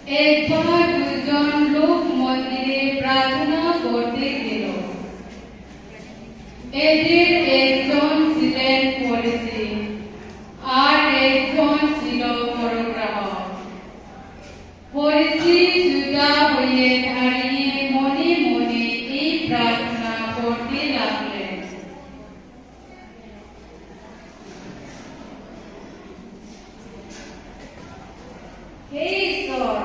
একবার দুজন লোক মন্দিরে প্রার্থনা করতে গেল। এদের একজন ছিলেন ফরিসি আর একজন ছিল পরগ্রাহক। ফরিসি সোজা হয়ে দাঁড়িয়ে মনে মনে এই প্রার্থনা করতে লাগলেন। হে ঈশ্বর,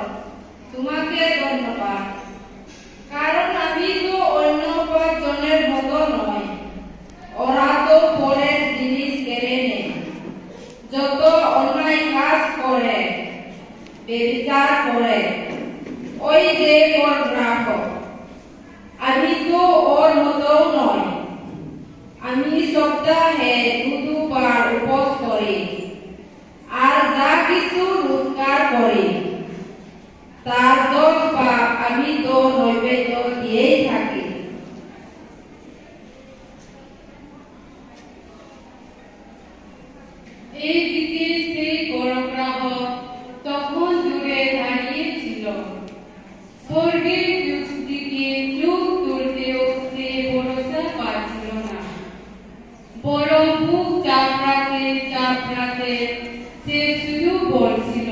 তোমাকে ধন্যবাদ, কারণ আমি তো অন্য পাঁচজনের মতো নয়। ওরা তো পরের জিনিস কেড়ে নেয়, যত অন্যায় কাজ করে, ব্যভিচার করে, ওই যে ওর গ্রাহক। আমি তো ওর মতো নয়। আমি সপ্তাহে দুবার উপোস করি আর যা কিছু রোজগার করি তার 10 ভাগ আমি তো নৈবেদ্য দিয়েই থাকি। এইদিকে সেই পরগ্রাহক তখন দূরে দাঁড়িয়েছিল। স্বর্গের দিকে চোখ তুলতেও সে ভরসা পাচ্ছিল না, বরং বুক চাপড়াতে সে শুধু বলছিল,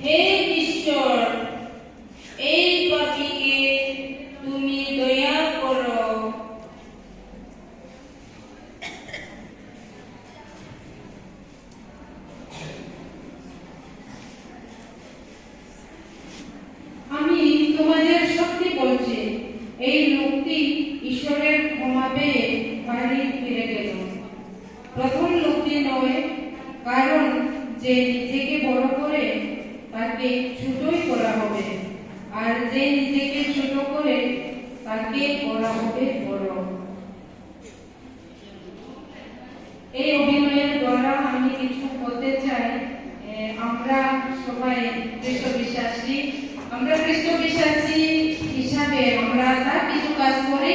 হে ঈশ্বর, এই পাপীকে তুমি দয়া করো। আমি তোমাদের সত্যি বলছি, এই লোকটি ঈশ্বরের ক্ষমা পেয়ে বাড়ি ফিরে গেল। প্রথম লোকটি নয়, কারণ যে নিজেকে বড় করে তাকে ছোটই করা হবে, আর যে নিজেকে ছোট করে তাকে করা হবে বড়। এই অভিনয়ের দ্বারা আমি কিছু বলতে চাই। আমরা সবাই খ্রিস্ট বিশ্বাসী। আমরা খ্রিস্ট বিশ্বাসী হিসাবে আমরা যা কিছু কাজ করি